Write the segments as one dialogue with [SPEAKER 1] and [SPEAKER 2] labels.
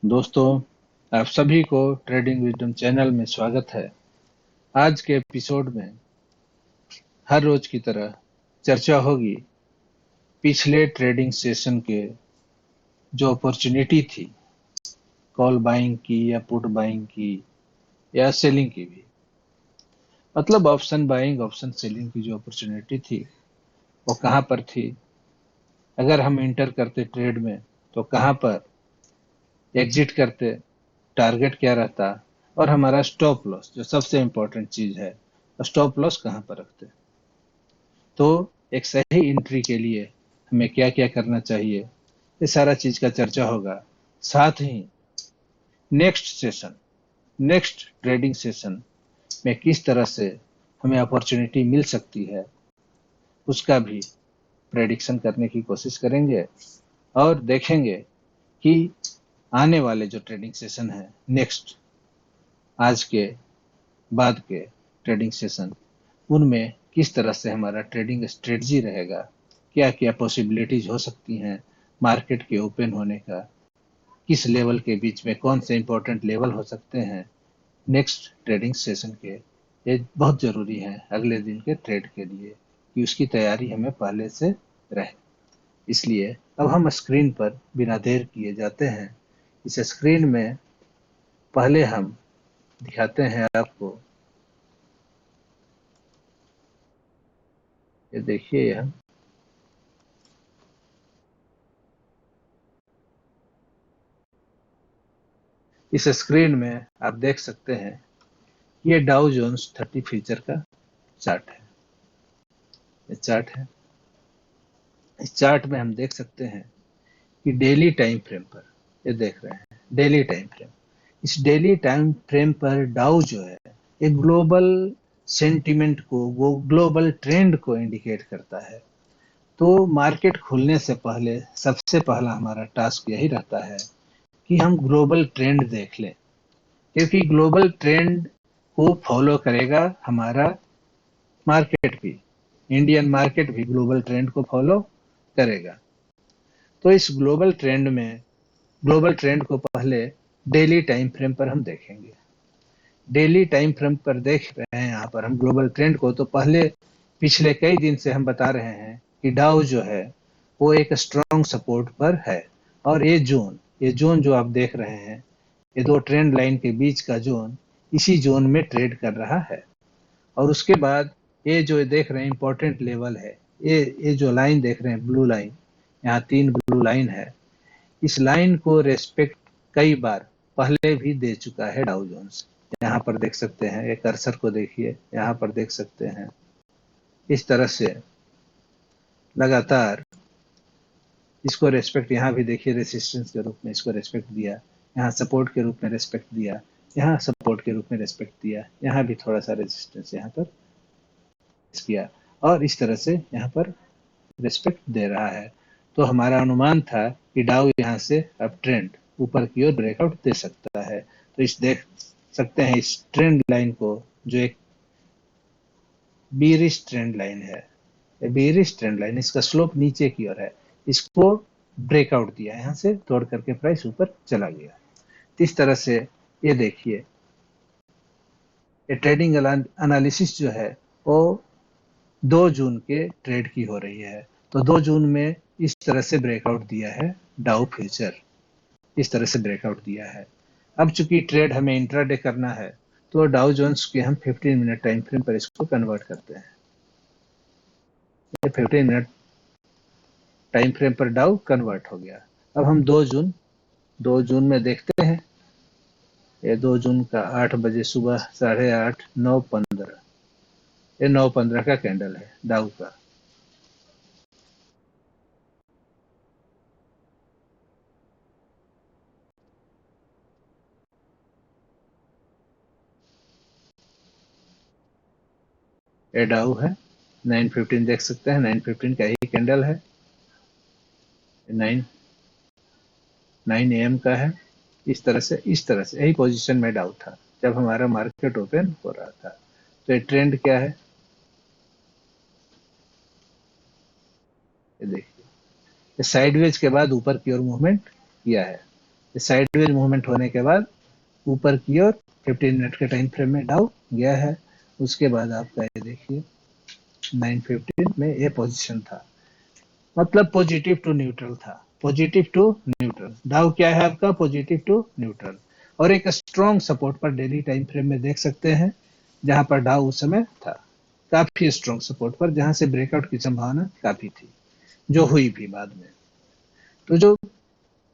[SPEAKER 1] दोस्तों, आप सभी को ट्रेडिंग विजडम चैनल में स्वागत है। आज के एपिसोड में हर रोज की तरह चर्चा होगी पिछले ट्रेडिंग सेशन के जो अपॉर्चुनिटी थी, कॉल बाइंग की या पुट बाइंग की या सेलिंग की भी, मतलब ऑप्शन बाइंग ऑप्शन सेलिंग की जो अपॉर्चुनिटी थी वो कहाँ पर थी। अगर हम इंटर करते ट्रेड में तो कहाँ पर एग्जिट करते, टारगेट क्या रहता, और हमारा स्टॉप लॉस जो सबसे इंपॉर्टेंट चीज है, स्टॉप लॉस कहाँ पर रखते। तो एक सही एंट्री के लिए हमें क्या क्या करना चाहिए, ये सारा चीज का चर्चा होगा। साथ ही नेक्स्ट ट्रेडिंग सेशन में किस तरह से हमें अपॉर्चुनिटी मिल सकती है, उसका भी प्रेडिक्शन करने की कोशिश करेंगे और देखेंगे कि आने वाले जो ट्रेडिंग सेशन है, नेक्स्ट आज के बाद के ट्रेडिंग सेशन, उनमें किस तरह से हमारा ट्रेडिंग स्ट्रेटजी रहेगा, क्या क्या पॉसिबिलिटीज हो सकती हैं मार्केट के ओपन होने का, किस लेवल के बीच में कौन से इंपॉर्टेंट लेवल हो सकते हैं नेक्स्ट ट्रेडिंग सेशन के। ये बहुत जरूरी है अगले दिन के ट्रेड के लिए कि उसकी तैयारी हमें पहले से रहे। इसलिए अब हम स्क्रीन पर बिना देर किए जाते हैं। इस स्क्रीन में पहले हम दिखाते हैं आपको, ये देखिए यह इस स्क्रीन में आप देख सकते हैं, ये डाउ जोन्स 30 फ्यूचर का चार्ट है। ये चार्ट है। इस चार्ट में हम देख सकते हैं कि डेली टाइम फ्रेम पर, ये देख रहे हैं डेली टाइम फ्रेम, इस डेली टाइम फ्रेम पर डाउ जो है एक ग्लोबल सेंटिमेंट को, वो ग्लोबल ट्रेंड को इंडिकेट करता है। तो मार्केट खुलने से पहले सबसे पहला हमारा टास्क यही रहता है कि हम ग्लोबल ट्रेंड देख लें, क्योंकि ग्लोबल ट्रेंड को फॉलो करेगा हमारा मार्केट भी, इंडियन मार्केट भी ग्लोबल ट्रेंड को फॉलो करेगा। तो इस ग्लोबल ट्रेंड को पहले डेली टाइम फ्रेम पर हम देखेंगे। डेली टाइम फ्रेम पर देख रहे हैं यहाँ पर हम ग्लोबल ट्रेंड को, तो पहले पिछले कई दिन से हम बता रहे हैं कि डाउ जो है वो एक स्ट्रॉन्ग सपोर्ट पर है, और ये जोन जो आप देख रहे हैं, ये दो ट्रेंड लाइन के बीच का जोन, इसी जोन में ट्रेड कर रहा है। और उसके बाद ये जो देख रहे हैं इंपॉर्टेंट लेवल है, ये जो लाइन देख रहे हैं ब्लू लाइन, यहाँ 3 ब्लू लाइन है, इस लाइन को रेस्पेक्ट कई बार पहले भी दे चुका है डाउ जोन्स। यहाँ पर देख सकते हैं, ये कर्सर को देखिए, यहाँ पर देख सकते हैं इस तरह से लगातार इसको रेस्पेक्ट, यहाँ भी देखिए रेसिस्टेंस के रूप में इसको रेस्पेक्ट दिया, यहाँ सपोर्ट के रूप में रेस्पेक्ट दिया, यहाँ सपोर्ट के रूप में रेस्पेक्ट दिया, यहाँ भी थोड़ा सा रेजिस्टेंस यहाँ पर किया, और इस तरह से यहाँ पर रिस्पेक्ट दे रहा है। तो हमारा अनुमान था कि डाउ यहाँ से अब ट्रेंड ऊपर की ओर ब्रेकआउट दे सकता है। तो इस देख सकते हैं इस ट्रेंड लाइन को, जो एक बीरिश ट्रेंड लाइन है, बीरिश ट्रेंड लाइन, इसका स्लोप नीचे की ओर है, इसको ब्रेकआउट दिया, यहाँ से तोड़ करके प्राइस ऊपर चला गया। इस तरह से ये देखिए, ये ट्रेडिंग एनालिसिस जो है वो 2 जून के ट्रेड की हो रही है। तो 2 जून में इस तरह से ब्रेकआउट दिया है डाउ फ्यूचर, इस तरह से ब्रेकआउट दिया है। अब चूंकि ट्रेड हमें इंट्राडे करना है, तो डाउ जोन्स के हम 15 मिनट टाइम फ्रेम पर इसको कन्वर्ट करते हैं। ये 15 मिनट टाइम फ्रेम पर डाउ कन्वर्ट हो गया। अब हम 2 जून में देखते हैं, ये 2 जून का 8 बजे सुबह 8:30, 9:15, ये 9:15 का कैंडल है डाउ का। ये डाउ है, 9:15 देख सकते हैं, 9:15 का ही कैंडल है, 9 AM का है। इस तरह से यही पोजीशन में डाउ था जब हमारा मार्केट ओपन हो रहा था। तो ये ट्रेंड क्या है, ये देखिए, ये साइडवेज के बाद ऊपर की ओर मूवमेंट किया है। साइडवेज मूवमेंट होने के बाद ऊपर की ओर 15 मिनट के टाइम फ्रेम में डाउ गया है। उसके बाद आपका ये देखिए 9:15 में ये पोजीशन था, मतलब पॉजिटिव टू न्यूट्रल था, पॉजिटिव टू न्यूट्रल। डाउ क्या है आपका? Positive to neutral. और एक स्ट्रॉन्ग सपोर्ट पर डेली टाइम फ्रेम में देख सकते हैं, जहां पर डाउ उस समय था काफी स्ट्रॉन्ग सपोर्ट पर, जहां से ब्रेकआउट की संभावना काफी थी, जो हुई भी बाद में। तो जो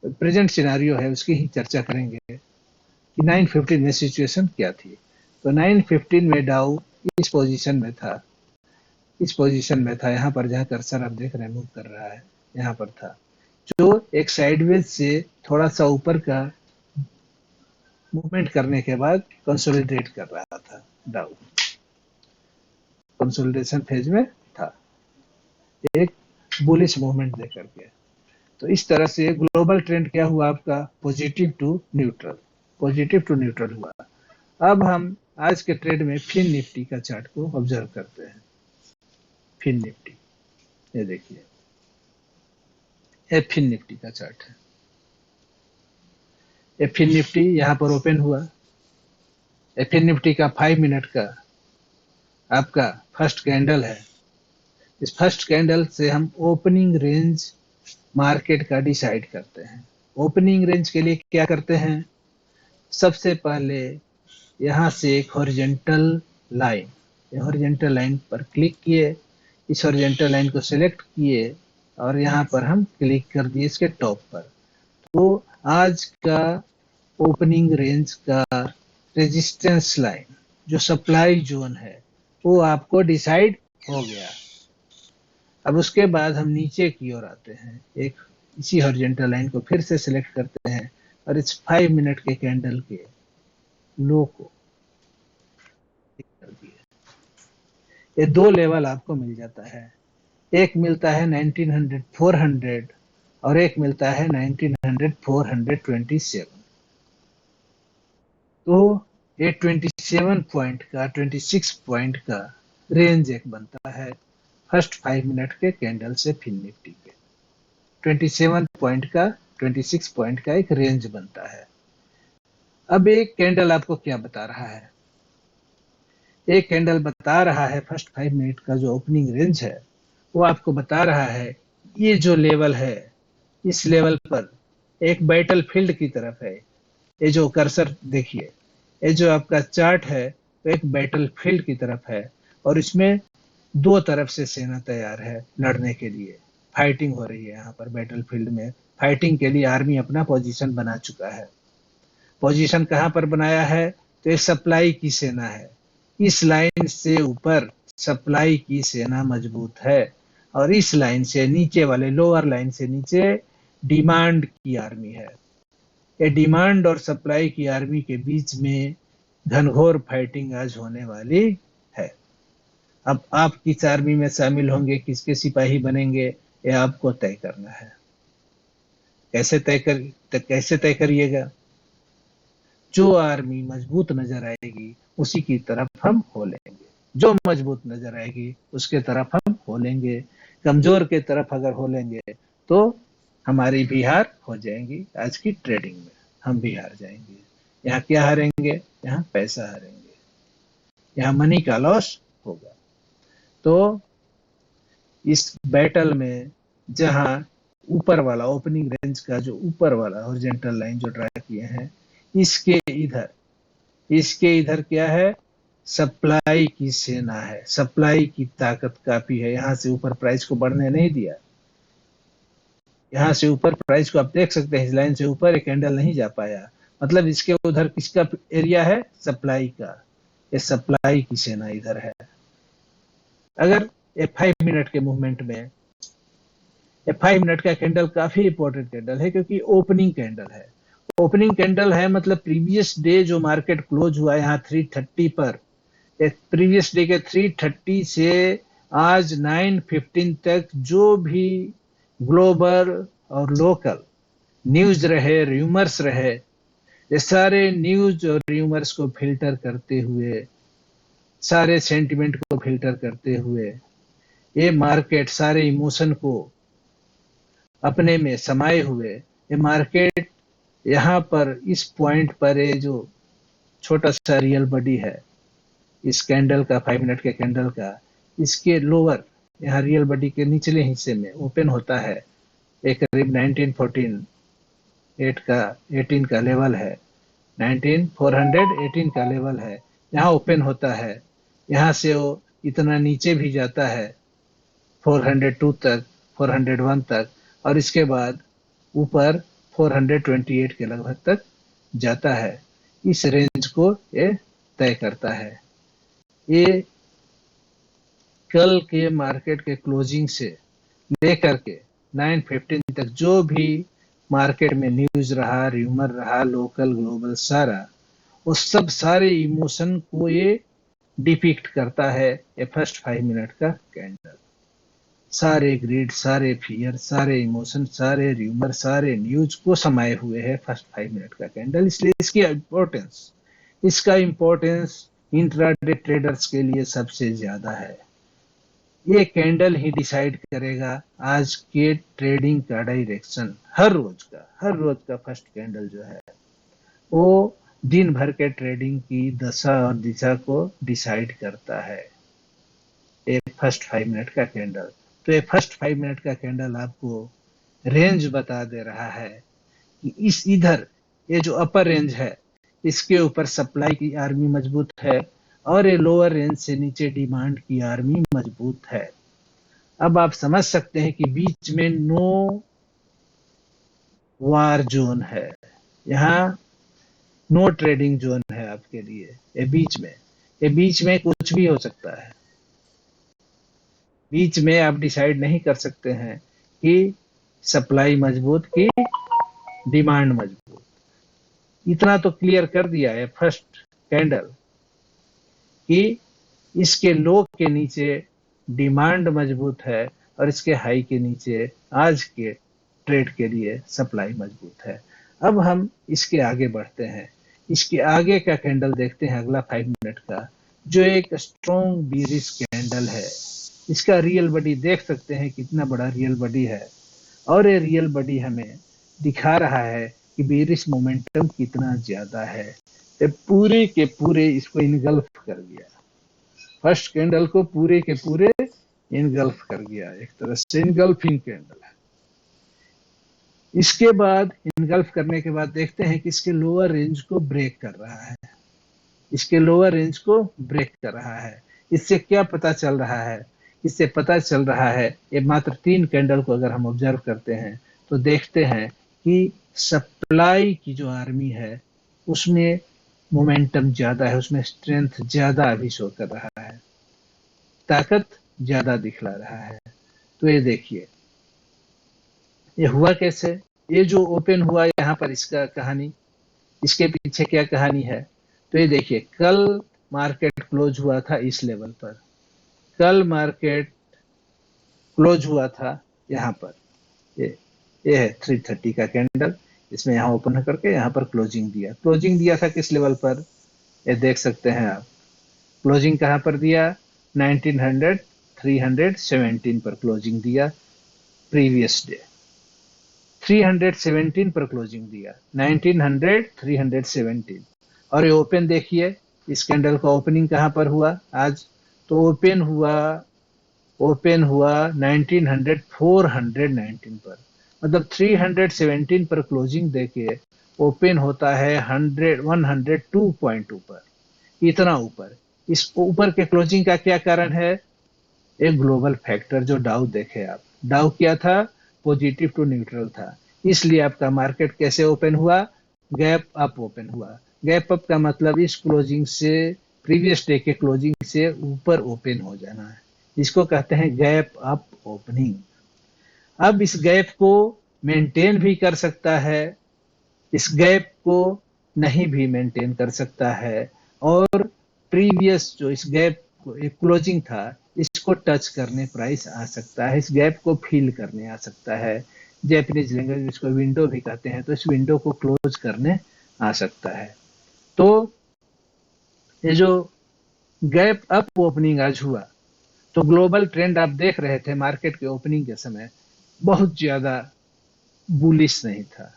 [SPEAKER 1] प्रेजेंट सिनारियो है उसकी ही चर्चा करेंगे कि 9:15 में सिचुएशन क्या थी। तो 9:15 में डाउ इस पोजीशन में था, इस पोजीशन में था, यहाँ पर जहाँ कर्सर आप देख रहे हैं मूव कर रहा है, यहाँ पर था, जो एक साइडवेज से थोड़ा सा ऊपर का मूवमेंट करने के बाद कंसोलिडेट कर रहा था। डाउ कंसोलिडेशन फेज में था, एक बुलिश मूवमेंट दे करके। तो इस तरह से ग्लोबल ट्रेंड क्या हुआ आपका? Positive to neutral, positive to neutral हुआ। अब हम आज के ट्रेड में फिन निफ्टी का चार्ट को ऑब्जर्व करते हैं। फिन निफ्टी, ये देखिए, ये फिन निफ्टी का चार्ट है। ये फिन निफ्टी यहाँ पर ओपन हुआ। ये फिन निफ्टी का 5 मिनट का आपका फर्स्ट कैंडल है। इस फर्स्ट कैंडल से हम ओपनिंग रेंज मार्केट का डिसाइड करते हैं। ओपनिंग रेंज के लिए क्या करते हैं? सबसे पहले यहाँ से एक हॉरिजॉन्टल लाइन, ये हॉरिजॉन्टल लाइन पर क्लिक किए, इस हॉरिजॉन्टल लाइन को सिलेक्ट किए और यहाँ पर हम क्लिक कर दिए इसके टॉप पर। तो आज का ओपनिंग रेंज का रेजिस्टेंस लाइन, जो सप्लाई जोन है, वो आपको डिसाइड हो गया। अब उसके बाद हम नीचे की ओर आते हैं, एक इसी हॉरिजॉन्टल लाइन को फिर से सिलेक्ट करते हैं और इस 5 मिनट के कैंडल के लो को कर दिए। ये दो लेवल आपको मिल जाता है, एक मिलता है 1900 400 और एक मिलता है 1900 427। तो ये 27 पॉइंट का 26 पॉइंट का रेंज एक बनता है फर्स्ट 5 मिनट के कैंडल से फिन निफ्टी के। 27 पॉइंट का 26 पॉइंट का एक रेंज बनता है। अब एक कैंडल आपको क्या बता रहा है? एक कैंडल बता रहा है फर्स्ट 5 मिनट का जो ओपनिंग रेंज है, वो आपको बता रहा है ये जो लेवल है, इस लेवल पर एक बैटल फील्ड की तरफ है। ये जो कर्सर देखिए, ये जो आपका चार्ट है वो एक बैटल फील्ड की तरफ है और इसमें दो तरफ से सेना तैयार है लड़ने के लिए। फाइटिंग हो रही है यहाँ पर बैटल फील्ड में। फाइटिंग के लिए आर्मी अपना पोजीशन बना चुका है। पोजीशन कहाँ पर बनाया है? तो ये सप्लाई की सेना है। इस लाइन से ऊपर सप्लाई की सेना मजबूत है और इस लाइन से नीचे वाले लोअर लाइन से नीचे डिमांड की आर्मी है। ये डिमांड और सप्लाई की आर्मी के बीच में घनघोर फाइटिंग आज होने वाली है। अब आप किस आर्मी में शामिल होंगे, किसके सिपाही बनेंगे, ये आपको तय करना है। कैसे तय करिएगा? जो आर्मी मजबूत नजर आएगी उसी की तरफ हम हो लेंगे, जो मजबूत नजर आएगी उसके तरफ हम हो लेंगे। कमजोर के तरफ अगर हो लेंगे तो हमारी भी हार हो जाएंगी। आज की ट्रेडिंग में हम भी हार जाएंगे। यहाँ क्या हारेंगे? यहाँ पैसा हारेंगे, यहाँ मनी का लॉस होगा। तो इस बैटल में जहां ऊपर वाला ओपनिंग रेंज का जो ऊपर वाला हॉरिजॉन्टल लाइन जो ड्रा किए हैं, इसके इधर, इसके इधर क्या है? सप्लाई की सेना है, सप्लाई की ताकत काफी है। यहां से ऊपर प्राइस को बढ़ने नहीं दिया। यहाँ से ऊपर प्राइस को आप देख सकते हैं, इस लाइन से ऊपर एक कैंडल नहीं जा पाया, मतलब इसके उधर किसका एरिया है? सप्लाई का। ये सप्लाई की सेना इधर है। अगर ये 5 मिनट के मूवमेंट में, ये 5 मिनट का कैंडल काफी इंपॉर्टेंट कैंडल है क्योंकि ओपनिंग कैंडल है। ओपनिंग कैंडल है मतलब प्रीवियस डे जो मार्केट क्लोज हुआ यहाँ 330 पर, प्रीवियस डे के 330 से आज 9:15 तक जो भी ग्लोबल और लोकल न्यूज रहे, रूमर्स रहे, ये सारे न्यूज और रूमर्स को फिल्टर करते हुए, सारे सेंटिमेंट को फिल्टर करते हुए, ये मार्केट सारे इमोशन को अपने में समाये हुए, ये मार्केट यहाँ पर इस पॉइंट पर ये जो छोटा सा रियल बॉडी है इस कैंडल का, 5 मिनट के कैंडल का, इसके लोअर यहाँ रियल बॉडी के निचले हिस्से में ओपन होता है, एक करीब 1914 का 18 का लेवल है, 19418 का लेवल है, यहाँ ओपन होता है। यहाँ से वो इतना नीचे भी जाता है 402 तक, 401 तक, और इसके बाद ऊपर 428 के लगभग तक जाता है। इस रेंज को ये तय करता है। ये कल के मार्केट के क्लोजिंग से लेकर के 9:15 तक जो भी मार्केट में न्यूज रहा, र्यूमर रहा, लोकल ग्लोबल सारा, वो सब सारे इमोशन को ये डिपिक्ट करता है। ये फर्स्ट 5 मिनट का कैंडल सारे ग्रीड, सारे फियर, सारे इमोशन, सारे र्यूमर, सारे न्यूज को समाये हुए है फर्स्ट 5 मिनट का कैंडल। इसलिए इसका इम्पोर्टेंस इंट्राडे ट्रेडर्स के लिए सबसे ज्यादा है। ये कैंडल ही डिसाइड करेगा आज के ट्रेडिंग का डायरेक्शन। हर रोज का फर्स्ट कैंडल जो है वो दिन भर के ट्रेडिंग की दशा और दिशा को डिसाइड करता है। ये फर्स्ट 5 मिनट का कैंडल, तो ये फर्स्ट 5 मिनट का कैंडल आपको रेंज बता दे रहा है कि इस इधर ये जो अपर रेंज है इसके ऊपर सप्लाई की आर्मी मजबूत है और ये लोअर रेंज से नीचे डिमांड की आर्मी मजबूत है। अब आप समझ सकते हैं कि बीच में नो वार जोन है, यहाँ नो ट्रेडिंग जोन है आपके लिए। ये बीच में कुछ भी हो सकता है। बीच में आप डिसाइड नहीं कर सकते हैं कि सप्लाई मजबूत की डिमांड मजबूत। इतना तो क्लियर कर दिया है फर्स्ट कैंडल कि इसके लो के नीचे डिमांड मजबूत है और इसके हाई के नीचे आज के ट्रेड के लिए सप्लाई मजबूत है। अब हम इसके आगे बढ़ते हैं। इसके आगे का कैंडल देखते हैं, अगला 5 मिनट का, जो एक स्ट्रॉन्ग बीरिश कैंडल है। इसका रियल बॉडी देख सकते हैं कितना बड़ा रियल बॉडी है, और ये रियल बॉडी हमें दिखा रहा है कि बीरिश मोमेंटम कितना ज्यादा है। ये पूरे के पूरे इसको इनगल्फ कर दिया, फर्स्ट कैंडल को पूरे के पूरे इनगल्फ कर दिया, एक तरह से इनगल्फिंग कैंडल है। इसके बाद इनगल्फ करने के बाद देखते हैं कि इसके लोअर रेंज को ब्रेक कर रहा है, इसके लोअर रेंज को ब्रेक कर रहा है। इससे क्या पता चल रहा है? इससे पता चल रहा है, ये मात्र 3 कैंडल को अगर हम ऑब्जर्व करते हैं तो देखते हैं कि सप्लाई की जो आर्मी है उसमें मोमेंटम ज्यादा है, उसमें स्ट्रेंथ ज्यादा अभी शो कर रहा है, ताकत ज्यादा दिखला रहा है। तो ये देखिए ये हुआ कैसे, ये जो ओपन हुआ यहाँ पर, इसका कहानी, इसके पीछे क्या कहानी है। तो ये देखिए कल मार्केट क्लोज हुआ था इस लेवल पर, कल मार्केट क्लोज हुआ था यहाँ पर, ये है 330 का कैंडल, इसमें यहाँ ओपन करके यहाँ पर क्लोजिंग दिया था किस लेवल पर, ये देख सकते हैं आप। क्लोजिंग कहाँ पर दिया? 317 पर क्लोजिंग दिया प्रीवियस डे, 317 पर क्लोजिंग दिया, 317। और ये ओपन देखिए, इस कैंडल का ओपनिंग कहाँ पर हुआ आज? तो ओपन हुआ 419 पर, मतलब 317 पर क्लोजिंग देके ओपन होता है 102 पॉइंट ऊपर, इतना ऊपर। इस ऊपर के क्लोजिंग का क्या कारण है? एक ग्लोबल फैक्टर जो डाउ देखे आप, डाउ क्या था? पॉजिटिव टू न्यूट्रल था, इसलिए आपका मार्केट कैसे ओपन हुआ? गैप अप ओपन हुआ। गैप अप का मतलब इस क्लोजिंग से, प्रीवियस डे के क्लोजिंग से ऊपर ओपन हो जाना है, इसको कहते हैं गैप अप ओपनिंग। अब इस गैप को मेंटेन भी कर सकता है, इस गैप को नहीं भी मेंटेन कर सकता है, और प्रीवियस जो इस गैप को एक क्लोजिंग था इसको टच करने प्राइस आ सकता है, इस गैप को फील करने आ सकता है। जैपनीज लैंग्वेज जिसको विंडो भी कहते हैं, तो इस विंडो को क्लोज करने आ सकता है। तो ये जो गैप अप ओपनिंग आज हुआ, तो ग्लोबल ट्रेंड आप देख रहे थे मार्केट के ओपनिंग के समय बहुत ज्यादा बुलिश नहीं था,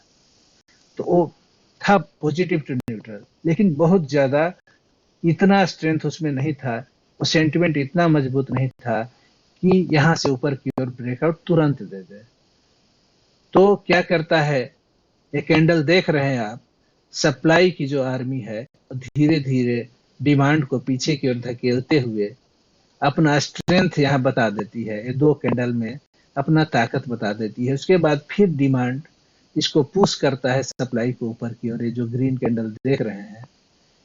[SPEAKER 1] तो वो था पॉजिटिव टू न्यूट्रल, लेकिन बहुत ज्यादा इतना स्ट्रेंथ उसमें नहीं था, वो सेंटिमेंट इतना मजबूत नहीं था कि यहां से ऊपर की ओर ब्रेकआउट तुरंत दे दे। तो क्या करता है, ये कैंडल देख रहे हैं आप, सप्लाई की जो आर्मी है धीरे धीरे डिमांड को पीछे की ओर धकेलते हुए अपना स्ट्रेंथ यहाँ बता देती है, ये दो कैंडल में अपना ताकत बता देती है। उसके बाद फिर डिमांड इसको पुश करता है सप्लाई को ऊपर की ओर। ये जो ग्रीन कैंडल देख रहे हैं,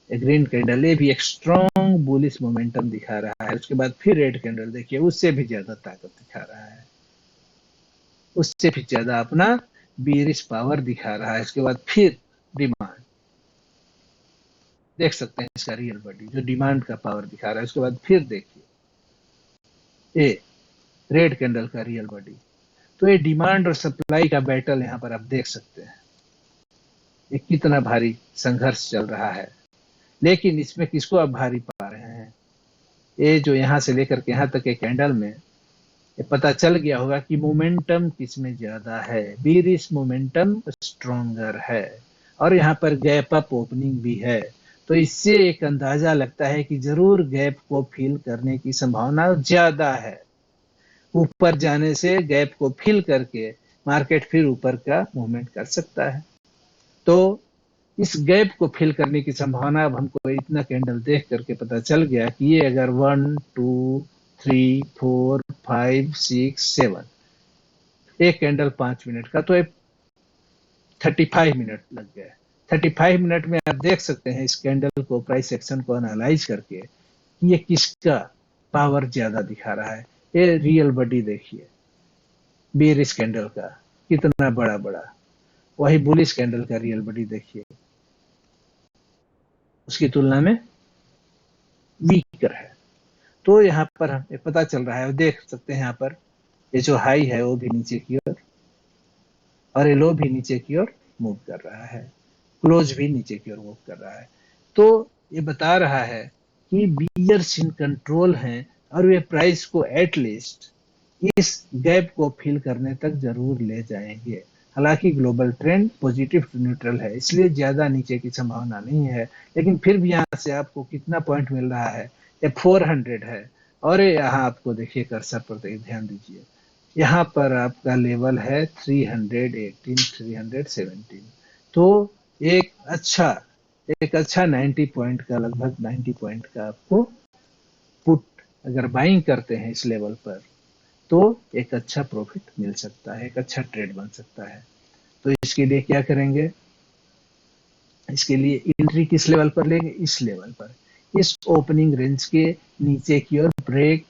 [SPEAKER 1] ये ग्रीन कैंडल ये भी एक स्ट्रॉन्ग बुलिश मोमेंटम दिखा रहा है। उसके बाद फिर रेड कैंडल देखिए, उससे भी ज्यादा ताकत दिखा रहा है, उससे भी ज्यादा अपना बीरिश पावर दिखा रहा है। इसके बाद फिर डिमांड देख सकते हैं, इसका रियल बॉडी जो डिमांड का पावर दिखा रहा है। उसके बाद फिर देखिए ये रेड कैंडल का रियल बॉडी। तो ये डिमांड और सप्लाई का बैटल यहाँ पर आप देख सकते हैं, ये कितना भारी संघर्ष चल रहा है। लेकिन इसमें किसको आप भारी पा रहे हैं, ये जो यहाँ से लेकर के यहाँ तक के कैंडल में ये पता चल गया होगा कि मोमेंटम किसमें ज्यादा है, बीरिश मोमेंटम स्ट्रोंगर है, और यहाँ पर गैप अप ओपनिंग भी है। तो इससे एक अंदाजा लगता है कि जरूर गैप को फिल करने की संभावना ज्यादा है। ऊपर जाने से गैप को फिल करके मार्केट फिर ऊपर का मूवमेंट कर सकता है। तो इस गैप को फिल करने की संभावना अब हमको इतना कैंडल देख करके पता चल गया कि ये अगर 1 2 3 4 5 6 7 एक कैंडल 5 मिनट का, तो 35 मिनट लग गए। 35 मिनट में आप देख सकते हैं इस कैंडल को, प्राइस एक्शन को एनालाइज करके कि ये किसका पावर ज्यादा दिखा रहा है। ये रियल बॉडी देखिए बेरिश कैंडल का कितना बड़ा बड़ा, वही बुलिश कैंडल का रियल बॉडी देखिए उसकी तुलना में वीकर है। तो यहाँ पर हमें पता चल रहा है, देख सकते हैं यहाँ पर ये जो हाई है वो भी नीचे की ओर और ये लो भी नीचे की ओर मूव कर रहा है, क्लोज भी नीचे की ओर मूव कर रहा है। तो ये बता रहा है कि बियर्स इन कंट्रोल हैं और वे प्राइस को एटलीस्ट इस गैप को फिल करने तक जरूर ले जाएंगे। हालांकि global trend positive to neutral है, इसलिए ज्यादा नीचे की संभावना नहीं है, लेकिन फिर भी यहाँ से आपको कितना पॉइंट मिल रहा है, ये 400 है। और यहाँ आपको देखिए कर्सर पर ध्यान दीजिए, यहाँ पर आपका लेवल है 318 317। तो एक अच्छा एक अच्छा 90 पॉइंट का, लगभग 90 पॉइंट का आपको पुट अगर बाइंग करते हैं इस लेवल पर तो एक अच्छा प्रॉफिट मिल सकता है, एक अच्छा ट्रेड बन सकता है। तो इसके लिए क्या करेंगे, इसके लिए एंट्री किस लेवल पर लेंगे, इस लेवल पर, इस ओपनिंग रेंज के नीचे की ओर ब्रेक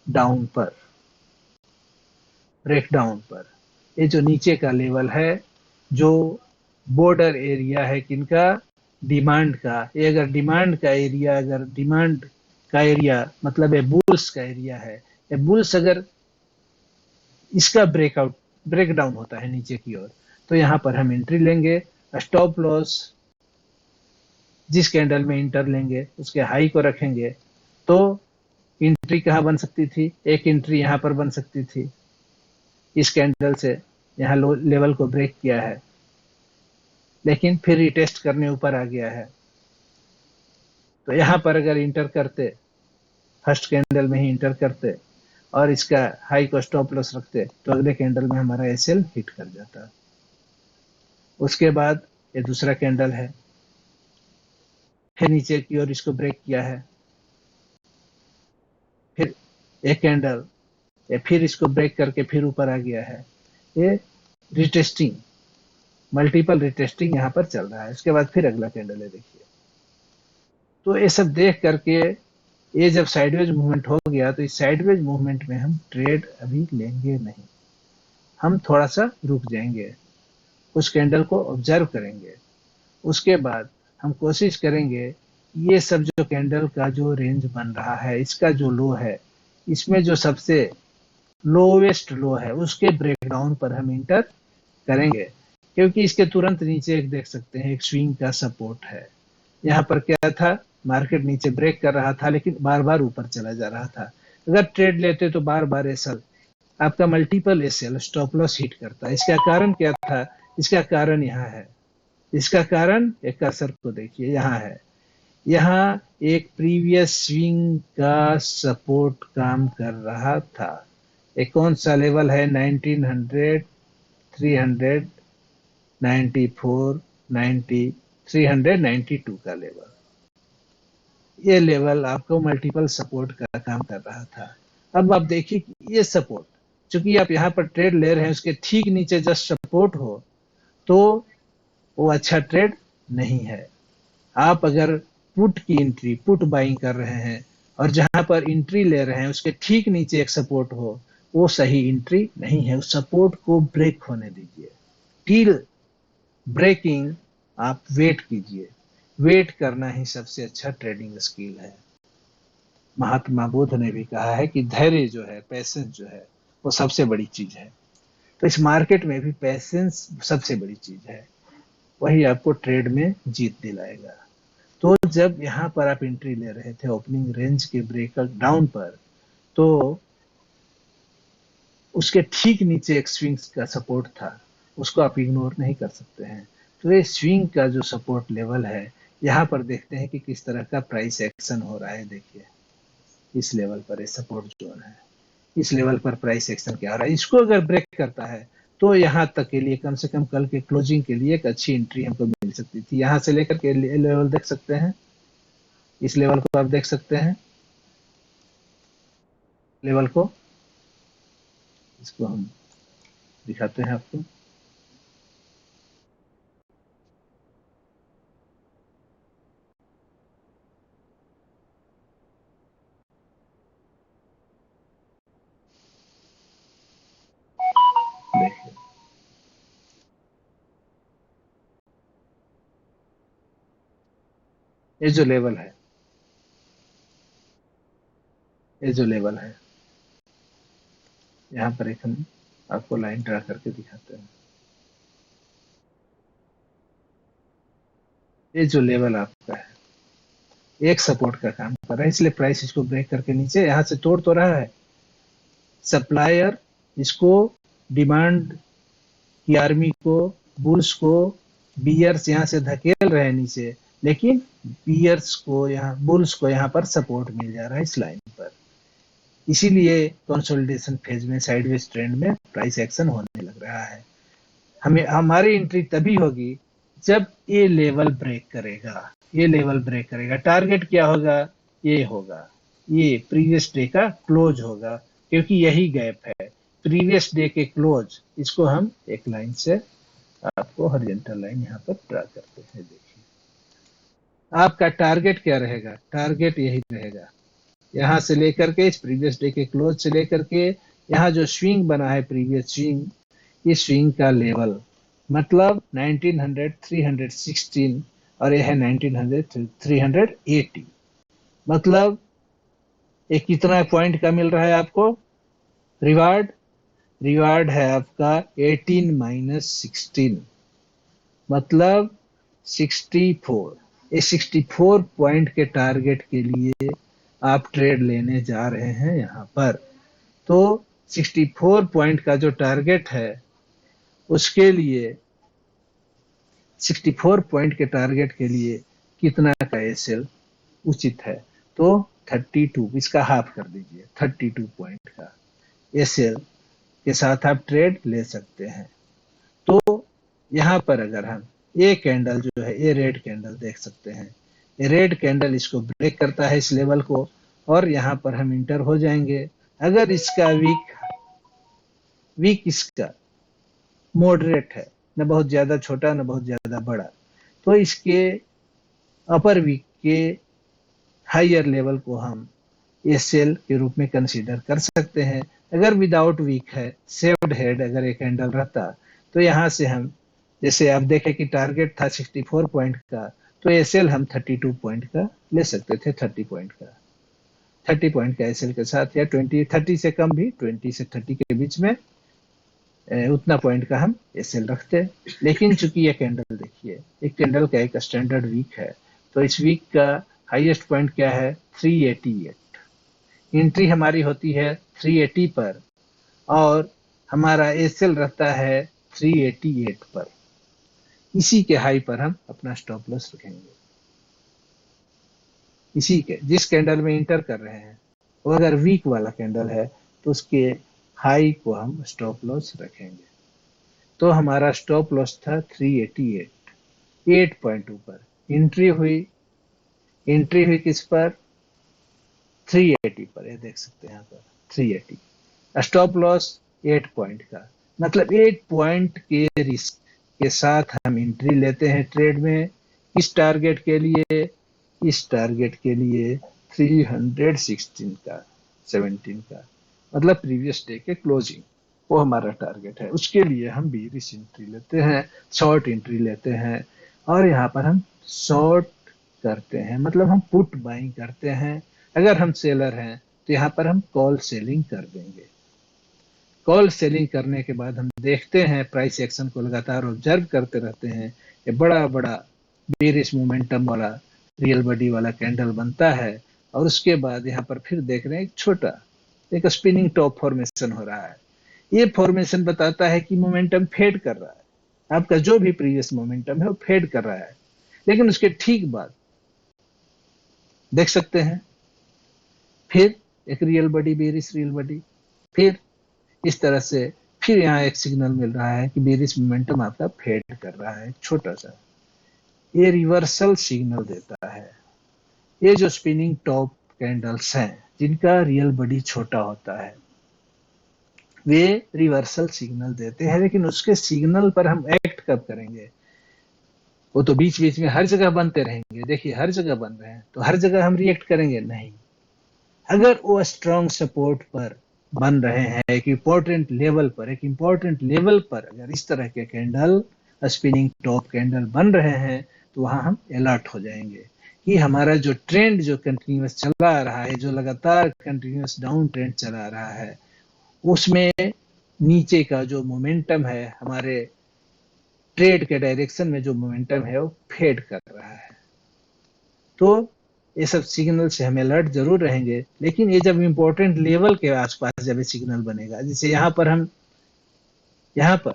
[SPEAKER 1] डाउन पर, ब्रेक डाउन पर ये जो नीचे का लेवल है, जो बॉर्डर एरिया है किनका, डिमांड का। ये अगर डिमांड का एरिया, अगर डिमांड का एरिया मतलब ये बुल्स का एरिया है, ये बुल्स अगर इसका ब्रेकआउट ब्रेक डाउन होता है नीचे की ओर, तो यहाँ पर हम एंट्री लेंगे। स्टॉप लॉस जिस कैंडल में इंटर लेंगे उसके हाई को रखेंगे। तो एंट्री कहाँ बन सकती थी, एक एंट्री यहाँ पर बन सकती थी, इस कैंडल से यहाँ लेवल को ब्रेक किया है लेकिन फिर रिटेस्ट करने ऊपर आ गया है। तो यहाँ पर अगर इंटर करते, फर्स्ट कैंडल में ही इंटर करते और इसका हाई को स्टॉप लॉस रखते, तो अगले कैंडल में हमारा एसएल हिट कर जाता। उसके बाद ये दूसरा कैंडल है, फिर नीचे की ओर इसको ब्रेक किया है, फिर एक कैंडल, ये फिर इसको ब्रेक करके फिर ऊपर आ गया है। ये रिटेस्टिंग, मल्टीपल रिटेस्टिंग यहाँ पर चल रहा है। इसके बाद फिर अगला कैंडल है देखिए। तो ये सब देख करके ये जब साइडवेज मूवमेंट हो गया, तो इस साइडवेज मूवमेंट में हम ट्रेड अभी लेंगे नहीं, हम थोड़ा सा रुक जाएंगे, उस कैंडल को ऑब्जर्व करेंगे। उसके बाद हम कोशिश करेंगे ये सब जो कैंडल का जो रेंज बन रहा है, इसका जो लो है, इसमें जो सबसे लोवेस्ट लो है उसके ब्रेकडाउन पर हम इंटर करेंगे, क्योंकि इसके तुरंत नीचे एक देख सकते हैं एक स्विंग का सपोर्ट है। यहाँ पर क्या था, मार्केट नीचे ब्रेक कर रहा था लेकिन बार बार ऊपर चला जा रहा था। अगर ट्रेड लेते तो बार बार एसएल, आपका multiple SL stop loss hit करता। इसका कारण क्या था, इसका कारण यहाँ है, इसका कारण एक कर्सर को देखिए, यहाँ है, यहाँ एक प्रीवियस स्विंग का सपोर्ट काम कर रहा था। एक कौन सा लेवल है? 1900, 300, 94, 90, 392 का लेवल। ये लेवल आपको मल्टीपल सपोर्ट का काम कर रहा था। अब आप देखिए ये सपोर्ट, चूंकि आप यहाँ पर ट्रेड ले रहे हैं, उसके ठीक नीचे जस्ट सपोर्ट हो तो वो अच्छा ट्रेड नहीं है। आप अगर पुट की एंट्री, पुट बाइंग कर रहे हैं और जहां पर एंट्री ले रहे हैं उसके ठीक नीचे एक सपोर्ट हो, वो सही एंट्री नहीं है। उस सपोर्ट को ब्रेक होने दीजिए। टिल ब्रेकिंग आप वेट कीजिए। वेट करना ही सबसे अच्छा ट्रेडिंग स्किल है। महात्मा बुद्ध ने भी कहा है कि धैर्य जो है, पैसेंस जो है, वो सबसे बड़ी चीज है। तो इस मार्केट में भी पैसेंस सबसे बड़ी चीज है, वही आपको ट्रेड में जीत दिलाएगा। तो जब यहाँ पर आप एंट्री ले रहे थे ओपनिंग रेंज के ब्रेकआउट डाउन पर, तो उसके ठीक नीचे एक स्विंग का सपोर्ट था, उसको आप इग्नोर नहीं कर सकते हैं। तो ये स्विंग का जो सपोर्ट लेवल है, यहाँ पर देखते हैं कि किस तरह का प्राइस एक्शन हो रहा है। देखिए इस लेवल पर ये सपोर्ट जोन है, इस लेवल पर प्राइस एक्शन क्या हो रहा है। इसको अगर ब्रेक करता है तो यहाँ तक के लिए कम से कम कल के क्लोजिंग के लिए एक अच्छी एंट्री हमको मिल सकती थी। यहाँ से लेकर के लेवल देख सकते हैं, इस लेवल को आप देख सकते हैं, लेवल को, इसको हम दिखाते हैं आपको। देखिए ये जो लेवल है, ये जो लेवल है, यहाँ पर एक हम आपको लाइन ड्रा करके दिखाते हैं। ये जो लेवल आपका है, एक सपोर्ट का काम कर रहा है, इसलिए प्राइस इसको ब्रेक करके नीचे यहाँ से तोड़ तो रहा है। सप्लायर इसको, डिमांड की आर्मी को, बुल्स को, बियर्स यहाँ से धकेल रहे हैं नीचे, लेकिन बियर्स को यहाँ, बुल्स को यहाँ पर सपोर्ट मिल जा रहा है इस लाइन पर। इसीलिए कंसोलिडेशन फेज में, साइडवेज ट्रेंड में प्राइस एक्शन होने लग रहा है। हमें हमारी एंट्री तभी होगी जब ये लेवल ब्रेक करेगा। ये लेवल ब्रेक करेगा, टारगेट क्या होगा? ये होगा, ये प्रीवियस डे का क्लोज होगा, क्योंकि यही गैप है प्रीवियस डे के क्लोज। इसको हम एक लाइन से आपको हॉरिजॉन्टल लाइन यहाँ पर ड्रा करते हैं। देखिए आपका टारगेट क्या रहेगा? टारगेट यही रहेगा, यहाँ से लेकर के इस प्रीवियस डे के क्लोज से लेकर के यहाँ जो स्विंग बना है, प्रीवियस स्विंग, ये स्विंग का लेवल मतलब 1900, 316 और यह है 1900, 380। मतलब ये कितना पॉइंट का मिल रहा है आपको रिवार्ड? रिवार्ड है आपका 18 माइनस 16, मतलब 64। ये 64 पॉइंट के टारगेट के लिए आप ट्रेड लेने जा रहे हैं यहाँ पर। तो 64 पॉइंट का जो टारगेट है, उसके लिए 64 पॉइंट के टारगेट के लिए कितना का एसएल उचित है? तो 32, इसका हाफ कर दीजिए, 32 पॉइंट का एसएल के साथ आप ट्रेड ले सकते हैं। तो यहाँ पर अगर हम ये कैंडल जो है, ये रेड कैंडल देख सकते हैं, ये रेड कैंडल इसको ब्रेक करता है इस लेवल को, और यहाँ पर हम इंटर हो जाएंगे। अगर इसका वीक इसका मॉडरेट है, न बहुत ज्यादा छोटा न बहुत ज्यादा बड़ा, तो इसके अपर वीक के हायर लेवल को हम एसएल के रूप में कंसीडर कर सकते हैं। अगर विदाउट वीक है, सेव्ड हेड अगर एक कैंडल रहता, तो यहाँ से हम, जैसे आप देखें कि टारगेट था 64 पॉइंट का, तो एसएल हम 32 पॉइंट का ले सकते थे, 30 पॉइंट का, 30 पॉइंट का एसएल के साथ, या 30 से कम भी, 20 से 30 के बीच में उतना पॉइंट का हम एसएल रखते। लेकिन चूंकि ये कैंडल देखिए, एक कैंडल का एक स्टैंडर्ड वीक है, तो इस वीक का हाईएस्ट पॉइंट क्या है? 388। एंट्री हमारी होती है 380 पर, और हमारा एसएल रहता है 388 पर। इसी के हाई पर हम अपना स्टॉप लॉस रखेंगे। इसी के जिस कैंडल में इंटर कर रहे हैं वो अगर वीक वाला कैंडल है तो उसके हाई को हम स्टॉप लॉस रखेंगे। तो हमारा स्टॉप लॉस था 388, 8 पॉइंट ऊपर एंट्री हुई किस पर, 380 पर, ये देख सकते हैं यहाँ पर 380। स्टॉप लॉस 8 पॉइंट का, मतलब 8 पॉइंट के रिस्क के साथ हम एंट्री लेते हैं ट्रेड में। इस टारगेट के लिए, इस टारगेट के लिए 316 का 17 का, मतलब प्रीवियस डे के क्लोजिंग, वो हमारा टारगेट है। उसके लिए हम बेरिश एंट्री लेते हैं, शॉर्ट एंट्री लेते हैं, और यहाँ पर हम शॉर्ट करते हैं, मतलब हम पुट बाइंग करते हैं। अगर हम सेलर हैं तो यहाँ पर हम कॉल सेलिंग कर देंगे। कॉल सेलिंग करने के बाद हम देखते हैं, प्राइस एक्शन को लगातार ऑब्जर्व करते रहते हैं। ये बड़ा बड़ा बेरिश मोमेंटम वाला रियल बॉडी वाला कैंडल बनता है, और उसके बाद यहाँ पर फिर देख रहे हैं एक छोटा एक स्पिनिंग टॉप फॉर्मेशन हो रहा है। ये फॉर्मेशन बताता है कि मोमेंटम फेड कर रहा है, आपका जो भी प्रीवियस मोमेंटम है वो फेड कर रहा है। लेकिन उसके ठीक बाद देख सकते हैं फिर एक real body, bearish real body, फिर इस तरह से फिर यहाँ एक सिग्नल मिल रहा है कि बेरिश मोमेंटम आपका फेड कर रहा है, छोटा सा। ये रिवर्सल सिग्नल देता है। ये जो स्पिनिंग टॉप कैंडल्स हैं जिनका रियल बॉडी छोटा होता है, वे रिवर्सल सिग्नल देते हैं। लेकिन उसके सिग्नल पर हम एक्ट कब करेंगे? वो तो बीच बीच में हर जगह बनते रहेंगे। देखिए हर जगह बन रहे हैं तो हर जगह हम रिएक्ट करेंगे नहीं। अगर वो स्ट्रॉन्ग सपोर्ट पर बन रहे हैं, एक इंपॉर्टेंट लेवल पर, एक इंपॉर्टेंट लेवल पर अगर इस तरह के कैंडल, स्पिनिंग टॉप कैंडल बन रहे हैं, तो वहां हम अलर्ट हो जाएंगे कि हमारा जो ट्रेंड जो कंटिन्यूस चला आ रहा है, जो लगातार कंटिन्यूस डाउन ट्रेंड चला रहा है, उसमें नीचे का जो मोमेंटम है, हमारे ट्रेड के डायरेक्शन में जो मोमेंटम है वो फेड कर रहा है। तो ये सब सिग्नल से हम अलर्ट जरूर रहेंगे। लेकिन ये जब इंपॉर्टेंट लेवल के आसपास जब ये सिग्नल बनेगा, जैसे यहाँ पर हम, यहाँ पर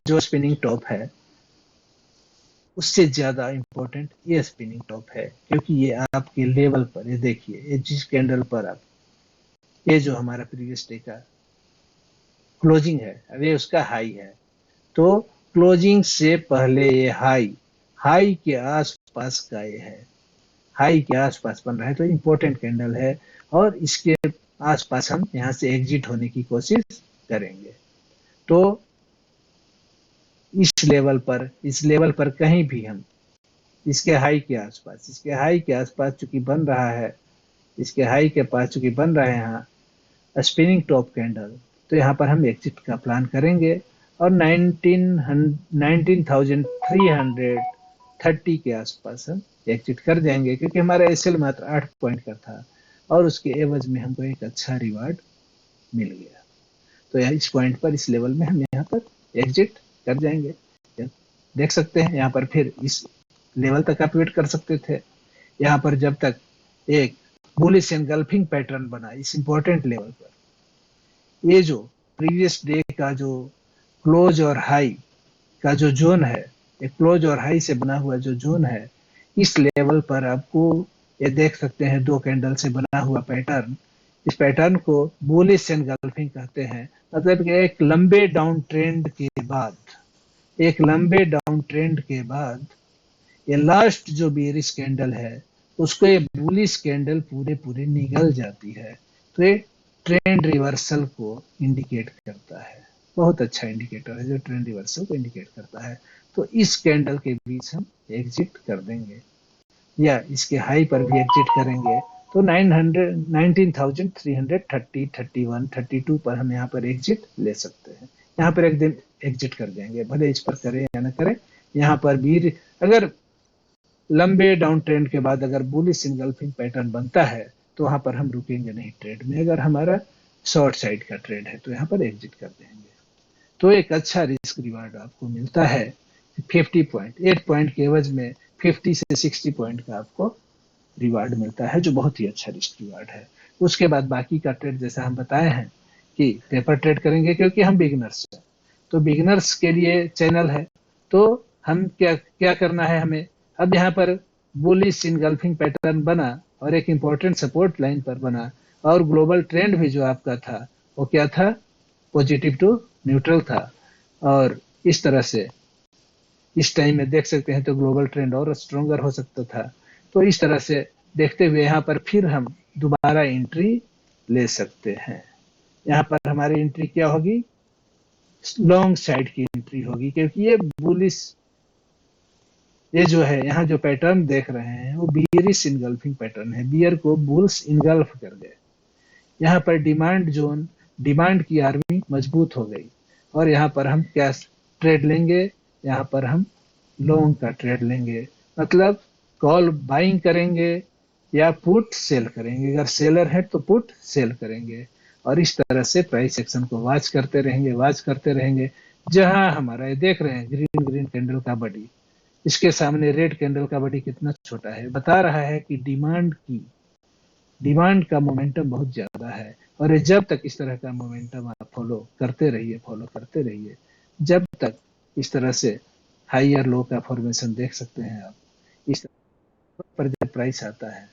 [SPEAKER 1] जो स्पिनिंग टॉप है उससे ज्यादा इंपॉर्टेंट ये स्पिनिंग टॉप है, क्योंकि ये आपके लेवल पर, ये देखिए ये जिस कैंडल पर आप, ये जो हमारा प्रीवियस डे का क्लोजिंग है, अब ये उसका हाई है। तो क्लोजिंग से पहले ये हाई, हाई के आसपास का ये है, हाई के आसपास बन रहा है तो इंपॉर्टेंट कैंडल है। और इसके आसपास हम यहाँ से एग्जिट होने की कोशिश करेंगे। तो इस लेवल पर कहीं भी हम इसके हाई के आसपास, इसके हाई के आसपास चूंकि बन रहा है, इसके हाई के पास चूंकि बन रहा है यहाँ स्पिनिंग टॉप कैंडल, तो यहाँ पर हम एग्जिट का प्लान करेंगे। और 19,330 के आसपास हम एग्जिट कर जाएंगे, क्योंकि हमारा एसएल मात्र 8 पॉइंट का था और उसके एवज में हमको एक अच्छा रिवार्ड मिल गया। तो इस पॉइंट पर, इस लेवल में हम यहाँ पर एग्जिट कर जाएंगे। देख सकते हैं यहाँ पर फिर इस लेवल तक आप वेट कर सकते थे। यहाँ पर जब तक एक बुलिश एनगल्फिंग पैटर्न बना इस इंपॉर्टेंट लेवल पर, ये जो प्रीवियस डे का जो क्लोज और हाई का जो जोन है, ये क्लोज और हाई से बना हुआ जो जोन है, इस लेवल पर आपको ये देख सकते हैं दो कैंडल से बना हुआ पैटर्न। इस पैटर्न को बुलिश एनगल्फिंग कहते हैं। मतलब कि एक लंबे डाउन ट्रेंड के बाद, एक लंबे डाउन ट्रेंड के बाद ये लास्ट जो बेरिश कैंडल है उसको ये बुलिश कैंडल पूरे पूरे निगल जाती है। तो ये ट्रेंड रिवर्सल को इंडिकेट करता है। बहुत अच्छा इंडिकेटर है जो ट्रेंड रिवर्सल को इंडिकेट करता है। तो इस कैंडल के बीच हम एग्जिट कर देंगे या इसके हाई पर भी एग्जिट करेंगे। तो 19,330, 31, 32 पर हम यहाँ पर एग्जिट ले सकते हैं। यहाँ पर एक दिन एग्जिट कर देंगे, भले इस पर करें या ना करें। यहाँ पर भी अगर लंबे डाउन ट्रेंड के बाद अगर बुलिश इनगल्फिंग पैटर्न बनता है तो वहां पर हम रुकेंगे नहीं ट्रेड में। अगर हमारा शॉर्ट साइड का ट्रेड है तो यहाँ पर एग्जिट कर देंगे। तो एक अच्छा रिस्क रिवार्ड आपको मिलता है। 50 पॉइंट, 8 पॉइंट के एवज में 50 से 60 पॉइंट का आपको रिवार्ड मिलता है, जो बहुत ही अच्छा रिस्क रिवार्ड है। उसके बाद बाकी का ट्रेड जैसा हम बताए हैं कि पेपर ट्रेड करेंगे, क्योंकि हम बिगिनर्स हैं तो बिगिनर्स के लिए चैनल है। तो हम क्या क्या करना है हमें, अब यहाँ पर बुलिश इनगल्फिंग पैटर्न बना और एक इंपॉर्टेंट सपोर्ट लाइन पर बना, और ग्लोबल ट्रेंड भी जो आपका था वो क्या था, पॉजिटिव टू न्यूट्रल था। और इस तरह से इस टाइम में देख सकते हैं तो ग्लोबल ट्रेंड और स्ट्रोंगर हो सकता था। तो इस तरह से देखते हुए यहाँ पर फिर हम दोबारा एंट्री ले सकते हैं। यहाँ पर हमारी एंट्री क्या होगी, लॉन्ग साइड की एंट्री होगी, क्योंकि ये बुलिश, ये जो है यहाँ जो पैटर्न देख रहे हैं वो बियरिश इनगल्फिंग पैटर्न है, बियर को बुल्स इनगल्फ कर गए। यहाँ पर डिमांड जोन, डिमांड की आर्मी मजबूत हो गई, और यहाँ पर हम क्या ट्रेड लेंगे, यहाँ पर हम लॉन्ग का ट्रेड लेंगे, मतलब कॉल बाइंग करेंगे या पुट सेल करेंगे, अगर सेलर है तो पुट सेल करेंगे, और इस तरह से प्राइस एक्शन को वॉच करते रहेंगे, वॉच करते रहेंगे। जहां हमारा ये देख रहे हैं ग्रीन ग्रीन कैंडल का बॉडी, इसके सामने रेड कैंडल का बॉडी कितना छोटा है, बता रहा है कि डिमांड का मोमेंटम बहुत ज्यादा है। और ये जब तक इस तरह का मोमेंटम आप फॉलो करते रहिए, जब तक इस तरह से हाई और लो का फॉर्मेशन देख सकते हैं आप। इस पर जब प्राइस आता है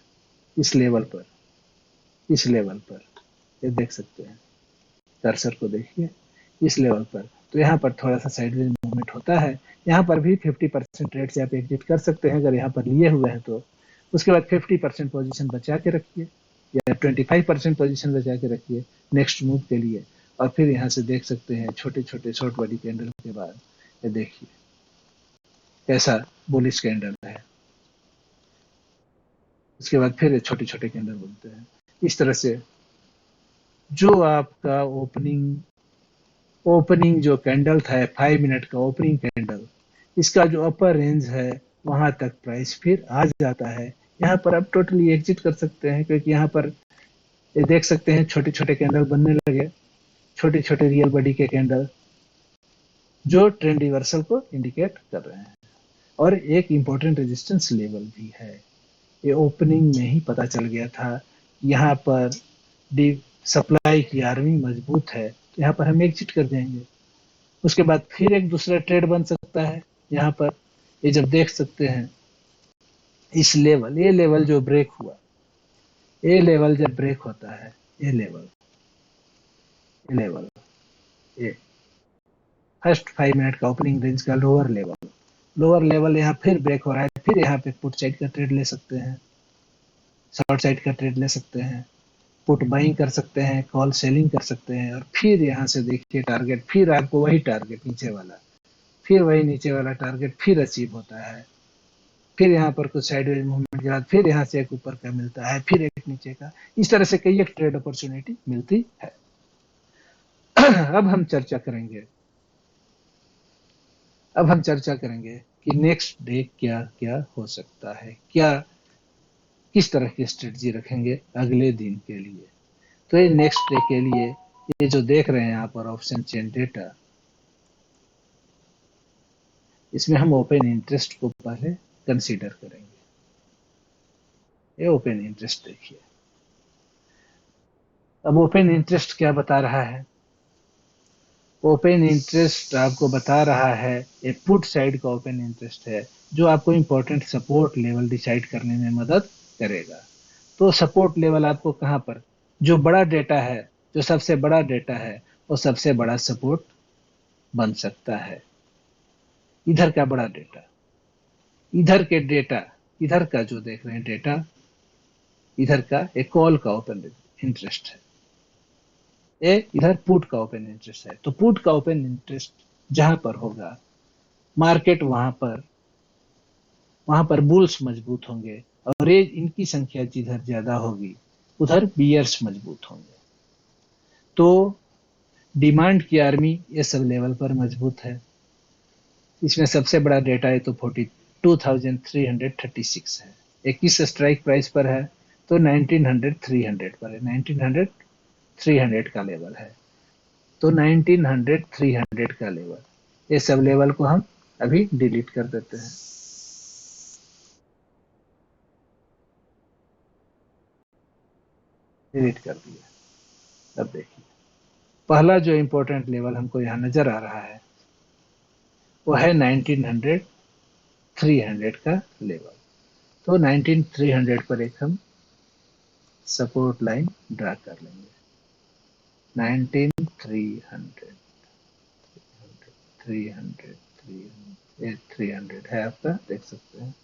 [SPEAKER 1] इस लेवल पर, इस लेवल पर ये देख सकते हैं, कर्सर को देखिए इस लेवल पर, तो यहाँ पर थोड़ा सा साइडवेज मूवमेंट होता है। यहाँ पर भी 50% ट्रेड से आप एग्जिट कर सकते हैं अगर यहाँ पर लिए हुए हैं तो। उसके बाद 50% पोजीशन बचा के रखिए, या 25% पोजीशन बचा के रखिए नेक्स्ट मूव के लिए। और फिर यहाँ से देख सकते हैं छोटे छोटे शॉर्ट बॉडी कैंडल के बाद ये देखिए कैसा बुलिश कैंडल है, उसके बाद फिर छोटे छोटे कैंडल बनते हैं। इस तरह से जो आपका ओपनिंग जो कैंडल था 5 मिनट का ओपनिंग कैंडल, इसका जो अपर रेंज है वहां तक प्राइस फिर आ जाता है। यहाँ पर आप टोटली एग्जिट कर सकते हैं, क्योंकि यहाँ पर ये देख सकते हैं छोटे छोटे कैंडल बनने लगे, छोटे छोटे रियल बॉडी के कैंडल जो ट्रेंड रिवर्सल को इंडिकेट कर रहे हैं। और एक इंपॉर्टेंट रेजिस्टेंस लेवल भी है, ये ओपनिंग में ही पता चल गया था। यहाँ पर सप्लाई की आर्मी मजबूत है, तो यहाँ पर हम एग्जिट कर जाएंगे। उसके बाद फिर एक दूसरा ट्रेड बन सकता है। यहाँ पर ये जब देख सकते हैं इस लेवल, ये लेवल जो ब्रेक हुआ, ये लेवल जब ब्रेक होता है, ये लेवल, ये फर्स्ट 5 मिनट का ओपनिंग रेंज का लोअर लेवल यहाँ फिर ब्रेक हो रहा है, फिर यहाँ पे पुट साइड का ट्रेड ले सकते हैं, शॉर्ट साइड का ट्रेड ले सकते हैं, पुट बाइंग कर सकते हैं, कॉल सेलिंग कर सकते हैं। और फिर यहाँ से देखिए टारगेट, फिर आपको वही टारगेट नीचे वाला, फिर वही नीचे वाला टारगेट फिर अचीव होता है। फिर यहाँ पर कुछ साइडवेज मूवमेंट के बाद फिर यहाँ से एक ऊपर का मिलता है, फिर एक नीचे का, इस तरह से कई एक ट्रेड अपॉर्चुनिटी मिलती है। अब हम चर्चा करेंगे, अब हम चर्चा करेंगे कि नेक्स्ट डे क्या क्या हो सकता है, क्या किस तरह की स्ट्रेटजी रखेंगे अगले दिन के लिए। तो ये नेक्स्ट डे के लिए ये जो देख रहे हैं यहाँ पर ऑप्शन चेन डेटा, इसमें हम ओपन इंटरेस्ट को पहले कंसीडर करेंगे। ये ओपन इंटरेस्ट देखिए, अब ओपन इंटरेस्ट क्या बता रहा है, ओपन इंटरेस्ट आपको बता रहा है ये पुट साइड का ओपन इंटरेस्ट है, जो आपको इंपॉर्टेंट सपोर्ट लेवल डिसाइड करने में मदद करेगा। तो सपोर्ट लेवल आपको कहां पर, जो बड़ा डेटा है, जो सबसे बड़ा डेटा है वो सबसे बड़ा सपोर्ट बन सकता है। इधर का बड़ा डेटा, इधर के डेटा, इधर का जो देख रहे हैं डेटा, इधर का एक कॉल का ओपन इंटरेस्ट है, ये इधर पुट का ओपन इंटरेस्ट है। तो पुट का ओपन इंटरेस्ट जहां पर होगा मार्केट, वहां पर बुल्स मजबूत होंगे, और ये इनकी संख्या जिधर ज्यादा होगी उधर बियर्स मजबूत होंगे। तो डिमांड की आर्मी ये सब लेवल पर मजबूत है। इसमें सबसे बड़ा डेटा है तो 42,336 है, ये किस स्ट्राइक प्राइस पर है, तो 1900 पर है, 1900 का लेवल है। तो 1900 का लेवल, ये सब लेवल को हम अभी डिलीट कर देते हैं। डिलीट कर दिया। अब देखिए पहला जो इंपॉर्टेंट लेवल हमको यहाँ नजर आ रहा है वो है 1900 19300 का लेवल। तो 19300 पर एक हम सपोर्ट लाइन ड्रा कर लेंगे। 19300 300 300 है आपका, देख सकते हैं।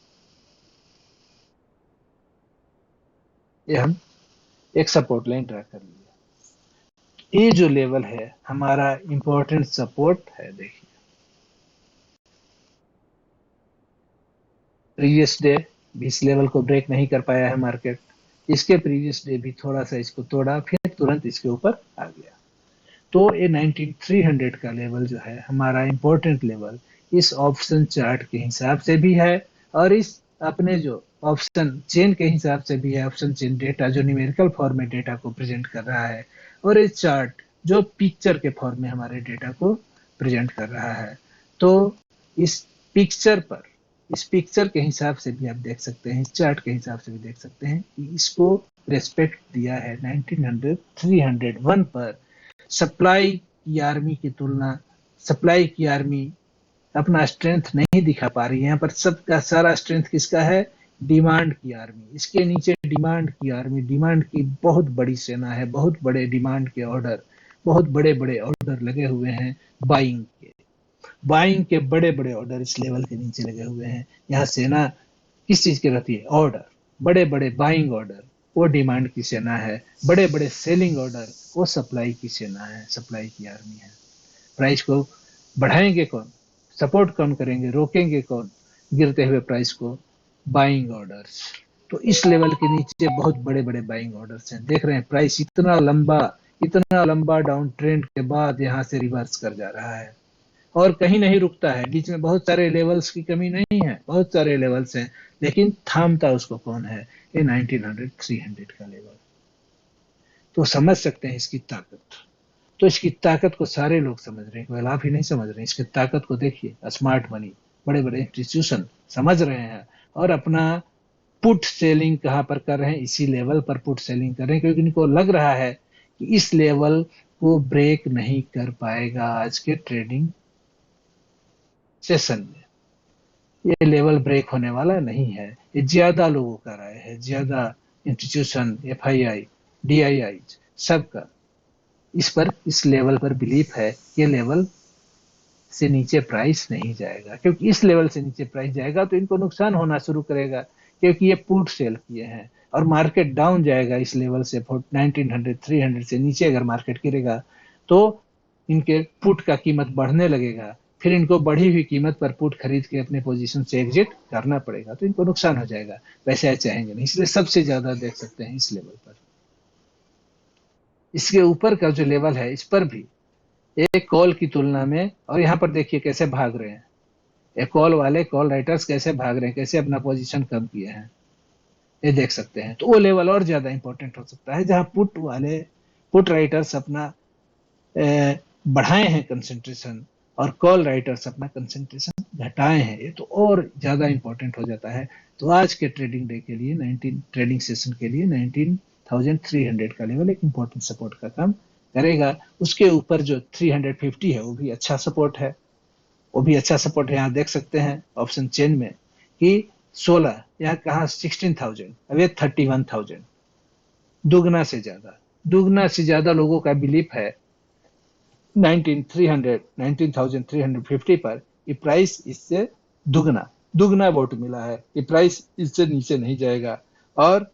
[SPEAKER 1] ये हम एक सपोर्ट लाइन ड्रा कर लिया। ये जो लेवल है हमारा इंपॉर्टेंट सपोर्ट है। देखिए प्रीवियस डे भी इस लेवल को ब्रेक नहीं कर पाया है मार्केट, इसके प्रीवियस डे भी थोड़ा सा इसको तोड़ा, फिर तुरंत इसके ऊपर आ गया। तो ये 19300 का लेवल जो है हमारा इंपॉर्टेंट लेवल इस ऑप्शन चार्ट के हिसाब से भी है, और इस अपने जो ऑप्शन चेन के हिसाब से भी है। ऑप्शन चेन डेटा जो न्यूमेरिकल फॉर्म में डेटा को प्रेजेंट कर रहा है, और ये चार्ट जो पिक्चर के फॉर्म में हमारे डेटा को प्रेजेंट कर रहा है। तो इस पिक्चर पर, इस पिक्चर के हिसाब से भी आप देख सकते हैं, इस चार्ट के हिसाब से भी देख सकते हैं कि इसको रेस्पेक्ट दिया है 1900 301 पर। सप्लाई की आर्मी की तुलना, सप्लाई की आर्मी अपना स्ट्रेंथ नहीं दिखा पा रही है। यहाँ पर सबका सारा स्ट्रेंथ किसका है? डिमांड की आर्मी। इसके नीचे डिमांड की आर्मी, डिमांड की बहुत बड़ी सेना है, बहुत बड़े डिमांड के ऑर्डर, बहुत बड़े बड़े ऑर्डर लगे हुए हैं बाइंग के। बाइंग के बड़े बड़े ऑर्डर इस लेवल के नीचे लगे हुए हैं। यहाँ सेना किस चीज की रहती है? ऑर्डर। बड़े बड़े बाइंग ऑर्डर वो डिमांड की सेना है, बड़े बड़े सेलिंग ऑर्डर वो सप्लाई की सेना है, सप्लाई की आर्मी है। प्राइस को बढ़ाएंगे कौन? सपोर्ट कौन करेंगे, रोकेंगे कौन गिरते हुए प्राइस को? Buying orders. तो इस लेवल के नीचे बहुत बड़े बड़े बाइंग ऑर्डर्स हैं। देख रहे हैं प्राइस इतना लंबा डाउन ट्रेंड के बाद यहाँ से रिवर्स कर जा रहा है, और कहीं नहीं रुकता है। बीच में बहुत सारे लेवल्स की कमी नहीं है, बहुत सारे लेवल्स हैं, लेकिन थामता उसको कौन है? ये 1900 300 का लेवल। तो समझ सकते हैं इसकी ताकत। तो इसकी ताकत को सारे लोग समझ रहे हैं, केवल आप ही नहीं समझ रहे हैं। इसकी ताकत को देखिए, स्मार्ट मनी, बड़े बड़े इंस्टीट्यूशन समझ रहे हैं, और अपना पुट सेलिंग कहां पर कर रहे हैं? इसी लेवल पर पुट सेलिंग कर रहे हैं, क्योंकि इनको लग रहा है कि इस लेवल को ब्रेक नहीं कर पाएगा आज के ट्रेडिंग सेशन में। ये लेवल ब्रेक होने वाला नहीं है। ये ज्यादा लोगों का राय है, ज्यादा इंस्टीट्यूशन, एफआईआई, डीआईआई सबका इस लेवल पर बिलीफ है। ये लेवल से नीचे प्राइस नहीं जाएगा, क्योंकि इस लेवल से नीचे प्राइस जाएगा तो इनको नुकसान होना शुरू करेगा, क्योंकि ये पुट सेल किए हैं, और मार्केट डाउन जाएगा इस लेवल से। 1900 300 से नीचे अगर मार्केट गिरेगा तो इनके पुट का कीमत बढ़ने लगेगा, फिर इनको बढ़ी हुई कीमत पर पुट खरीद के अपने पोजीशन से एग्जिट करना पड़ेगा, तो इनको नुकसान हो जाएगा। वैसे चाहेंगे नहीं, इसलिए सबसे ज्यादा देख सकते हैं इस लेवल पर। इसके ऊपर का जो लेवल है इस पर भी एक कॉल की तुलना में, और यहाँ पर देखिए कैसे भाग रहे हैं ये कॉल वाले, कॉल राइटर्स कैसे भाग रहे हैं, कैसे अपना पोजीशन कम किए हैं, ये देख सकते हैं। तो वो लेवल और ज्यादा इंपॉर्टेंट हो सकता है, जहां पुट वाले, पुट राइटर्स अपना बढ़ाए हैं कंसेंट्रेशन, और कॉल राइटर्स अपना कंसेंट्रेशन घटाए हैं, ये तो और ज्यादा इंपॉर्टेंट हो जाता है। तो आज के ट्रेडिंग डे के लिए, 19 ट्रेडिंग सेशन के लिए 19,300 का लेवल एक इंपॉर्टेंट सपोर्ट का काम करेगा। उसके ऊपर जो 350 है वो भी अच्छा सपोर्ट है, वो भी अच्छा सपोर्ट है। यहाँ देख सकते हैं ऑप्शन चेन में कि 16, यहाँ कहा 16,000, अब ये 31,000, दुगना से ज्यादा लोगों का बिलीफ है 19,350 पर। ये प्राइस इससे दुगना वोट मिला है कि प्राइस इससे नीचे नहीं जाएगा, और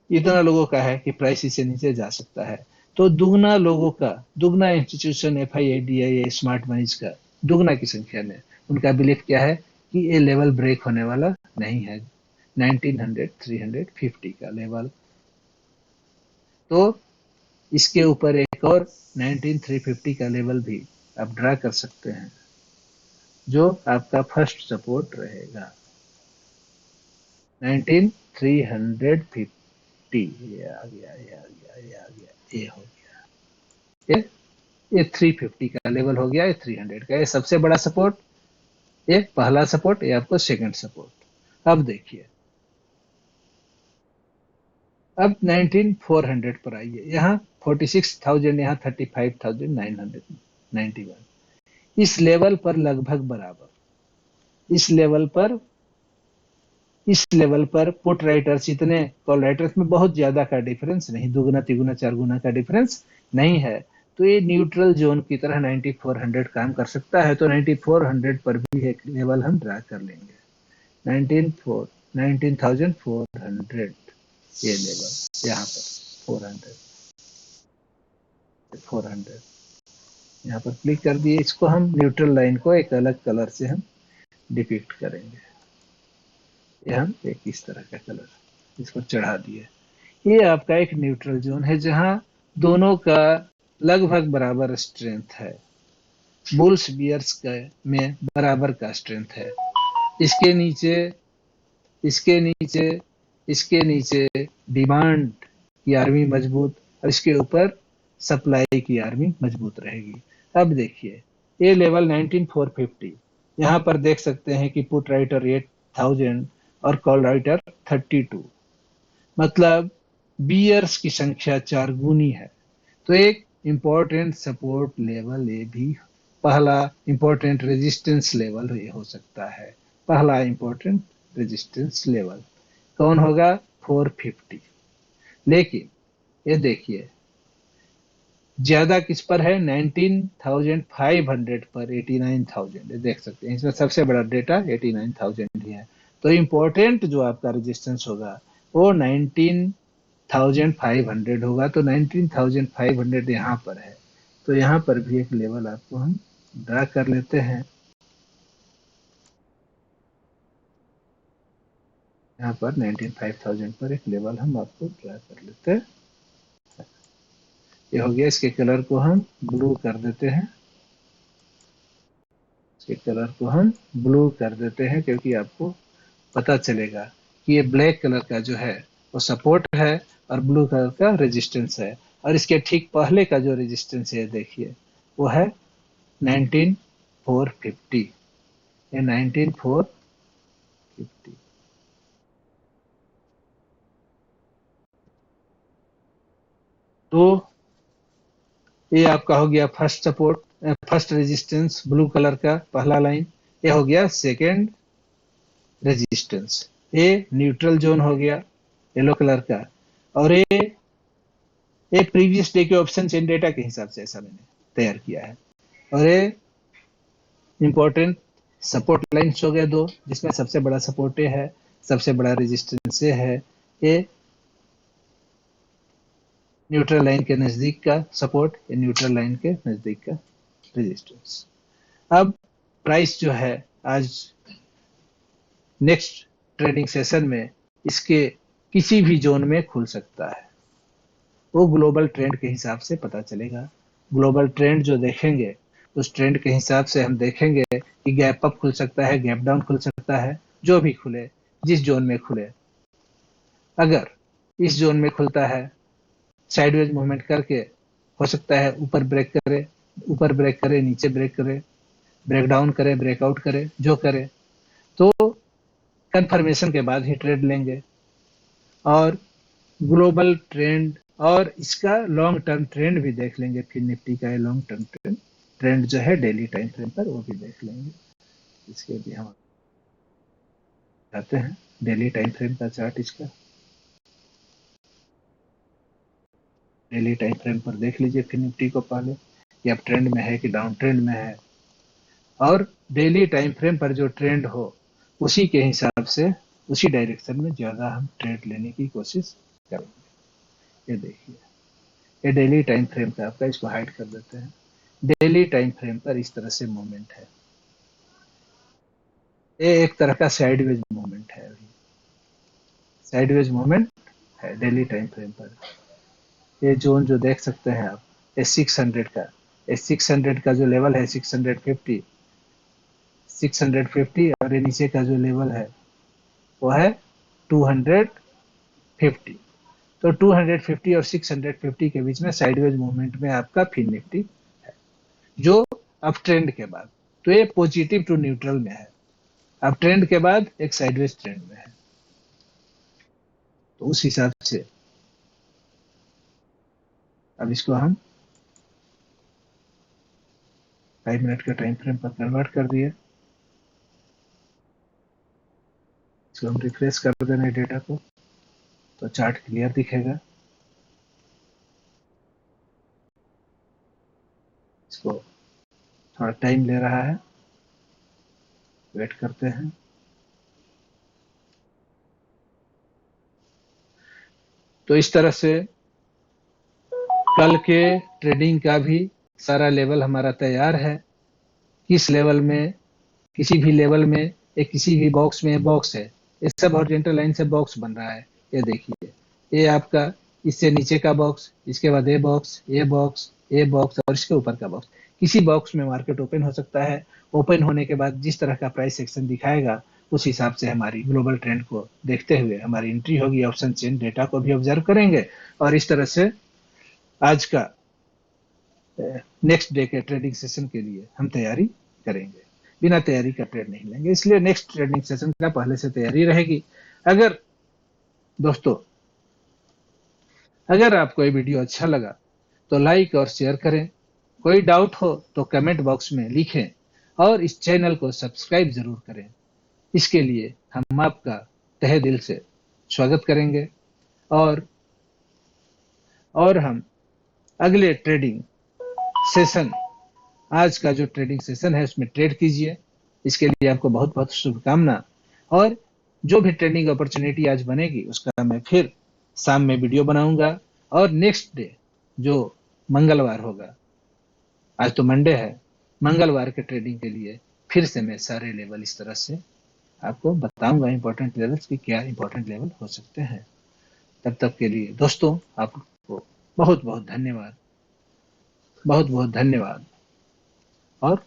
[SPEAKER 1] इतना लोगों का है कि प्राइस इससे नीचे जा सकता है। तो दुगना लोगों का, दुगना इंस्टीट्यूशन, एफआईआई, डीआईआई, स्मार्ट मनीज का दुगना की संख्या में उनका बिलीफ क्या है कि ये लेवल ब्रेक होने वाला नहीं है, 1900 350 का लेवल। तो इसके ऊपर एक और 19350 का लेवल भी आप ड्रा कर सकते हैं, जो आपका फर्स्ट सपोर्ट रहेगा। 19350, ये आ गया, ये आ गया, ये आ गया, ये हो गया, ये 350 का लेवल हो गया, ये 300 का, ये सबसे बड़ा सपोर्ट, ये पहला सपोर्ट, ये आपको सेकंड सपोर्ट। अब देखिए, अब 19400 पर आइए। यहाँ 46,000, यहाँ 35,991, इस लेवल पर लगभग बराबर, इस लेवल पर इस लेवल पर पुट राइटर्स इतने, कॉल राइटर्स में बहुत ज्यादा का डिफरेंस नहीं, दुगुना तिगुना चार गुना का डिफरेंस नहीं है, तो ये न्यूट्रल जोन की तरह 9400 काम कर सकता है। तो 9400 पर भी एक लेवल हम ड्रा कर लेंगे, 19400, ये लेवल यहाँ पर 400 यहाँ पर क्लिक कर दिए। इसको हम न्यूट्रल लाइन को एक अलग कलर से हम डिपिक्ट करेंगे। ये हम एक इस तरह का कलर इसको चढ़ा दिए। ये आपका एक न्यूट्रल जोन है जहां दोनों का लगभग बराबर स्ट्रेंथ है, बुल्स बियर्स का में बराबर का स्ट्रेंथ है। इसके नीचे, इसके नीचे, इसके नीचे डिमांड की आर्मी मजबूत, और इसके ऊपर सप्लाई की आर्मी मजबूत रहेगी। अब देखिए ये लेवल 19450, यहाँ पर देख सकते हैं कि पुट राइटर 8000 और कॉल राइटर 32, मतलब बियर्स की संख्या 4 गुनी है। तो एक इंपॉर्टेंट सपोर्ट लेवल ये भी, पहला इंपॉर्टेंट रेजिस्टेंस लेवल ये हो सकता है। पहला इंपॉर्टेंट रेजिस्टेंस लेवल कौन होगा? 450। लेकिन ये देखिए ज्यादा किस पर है? 19,500 पर, 89,000, देख सकते हैं इसमें सबसे बड़ा डेटा 89,000 ही है। तो इंपॉर्टेंट जो आपका रेजिस्टेंस होगा वो 19,500 होगा। तो 19,500 यहाँ पर है, तो यहाँ पर भी एक लेवल आपको हम ड्रा कर लेते हैं। यहाँ पर 19,500 पर एक लेवल हम आपको ड्रा कर लेते हैं। ये हो गया। इसके कलर को हम ब्लू कर देते हैं, इसके कलर को हम ब्लू कर देते हैं, क्योंकि आपको पता चलेगा कि ये ब्लैक कलर का जो है वो सपोर्ट है और ब्लू कलर का रेजिस्टेंस है। और इसके ठीक पहले का जो रेजिस्टेंस है देखिए वो है 19450, ये 19450। तो ये आपका हो गया first support, first resistance blue colour का पहला लाइन। ये हो गया सेकेंड रेजिस्टेंस, ये न्यूट्रल जोन हो गया येलो कलर का। और ये प्रीवियस डे के ऑप्शन चेन डेटा के हिसाब से ऐसा मैंने तैयार किया है। और ये इंपॉर्टेंट सपोर्ट लाइन्स हो गए दो, जिसमें सबसे बड़ा सपोर्ट ये है, सबसे बड़ा रेजिस्टेंस ये है। ये न्यूट्रल लाइन के नजदीक का सपोर्ट, ये न्यूट्रल लाइन के नजदीक का रेजिस्टेंस। अब प्राइस जो है आज नेक्स्ट ट्रेडिंग सेशन में इसके किसी भी जोन में खुल सकता है, वो ग्लोबल ट्रेंड के हिसाब से पता चलेगा। ग्लोबल ट्रेंड जो देखेंगे उस ट्रेंड के हिसाब से हम देखेंगे कि गैप अप खुल सकता है, गैप डाउन खुल सकता है, जो भी खुले, जिस जोन में खुले। अगर इस जोन में खुलता है साइडवेज मूवमेंट करके, हो सकता है ऊपर ब्रेक करे, ऊपर ब्रेक करे, नीचे ब्रेक करे, ब्रेक डाउन करे, ब्रेकआउट करे, जो करे, तो कंफर्मेशन के बाद ही ट्रेड लेंगे। और ग्लोबल ट्रेंड और इसका लॉन्ग टर्म ट्रेंड भी देख लेंगे, फिर निफ्टी का लॉन्ग टर्म ट्रेंड ट्रेंड जो है डेली टाइम फ्रेम पर, वो भी देख लेंगे। इसके भी हम आते हैं डेली टाइम फ्रेम का चार्ट। इसका डेली टाइम फ्रेम पर देख लीजिए फिर निफ्टी को पहले, कि अब ट्रेंड में है कि डाउन ट्रेंड में है। और डेली टाइम फ्रेम पर जो ट्रेंड हो उसी के हिसाब से, उसी डायरेक्शन में ज्यादा हम ट्रेड लेने की कोशिश करेंगे। ये देखिए ये डेली टाइम फ्रेम पे आपका, इसको हाइड कर देते हैं। डेली टाइम फ्रेम पर इस तरह से मूवमेंट है, ये एक तरह का साइडवेज मूवमेंट है, अभी साइडवेज मूवमेंट है डेली टाइम फ्रेम पर। ये जोन जो देख सकते हैं आप, ये 600 का, ये 600 का जो लेवल है 650, 650, और ये नीचे का जो लेवल है वो है 250। तो 250 और 650 के बीच में साइडवेज मूवमेंट में आपका फिन निफ्टी है, जो अब ट्रेंड के बाद, तो ये पॉजिटिव टू न्यूट्रल में है, अब ट्रेंड के बाद एक साइडवेज ट्रेंड में है। तो उस हिसाब से अब इसको हम 5 मिनट के टाइम फ्रेम पर कन्वर्ट कर दिए। इसको हम रिफ्रेश कर देंगे डेटा को, तो चार्ट क्लियर दिखेगा। इसको थोड़ा टाइम ले रहा है, वेट करते हैं। तो इस तरह से कल के ट्रेडिंग का भी सारा लेवल हमारा तैयार है। किस लेवल में, किसी भी लेवल में, एक किसी भी बॉक्स में बॉक्स है, ये सब हॉरिजॉन्टल लाइन से बॉक्स बन रहा है। ये देखिए, ये आपका इससे नीचे का बॉक्स, इसके बाद ये बॉक्स, ये बॉक्स, ये बॉक्स और इसके ऊपर का बॉक्स। किसी बॉक्स में मार्केट ओपन हो सकता है। ओपन होने के बाद जिस तरह का प्राइस एक्शन दिखाएगा, उस हिसाब से हमारी ग्लोबल ट्रेंड को देखते हुए हमारी एंट्री होगी। ऑप्शन चेन डेटा को भी ऑब्जर्व करेंगे और इस तरह से आज का नेक्स्ट डे के ट्रेडिंग सेशन के लिए हम तैयारी करेंगे। बिना तैयारी का ट्रेड नहीं लेंगे, इसलिए नेक्स्ट ट्रेडिंग सेशन का पहले से तैयारी रहेगी। अगर दोस्तों, अगर आपको ये वीडियो अच्छा लगा तो लाइक और शेयर करें। कोई डाउट हो तो कमेंट बॉक्स में लिखें और इस चैनल को सब्सक्राइब जरूर करें। इसके लिए हम आपका तहे दिल से स्वागत करेंगे और हम अगले ट्रेडिंग सेशन, आज का जो ट्रेडिंग सेशन है उसमें ट्रेड कीजिए। इसके लिए आपको बहुत बहुत शुभकामना। और जो भी ट्रेडिंग अपॉर्चुनिटी आज बनेगी उसका मैं फिर शाम में वीडियो बनाऊंगा। और नेक्स्ट डे जो मंगलवार होगा, आज तो मंडे है, मंगलवार के ट्रेडिंग के लिए फिर से मैं सारे लेवल इस तरह से आपको बताऊंगा, इंपॉर्टेंट लेवल्स की क्या इंपॉर्टेंट लेवल हो सकते हैं। तब तक के लिए दोस्तों आपको बहुत बहुत धन्यवाद, बहुत बहुत धन्यवाद। और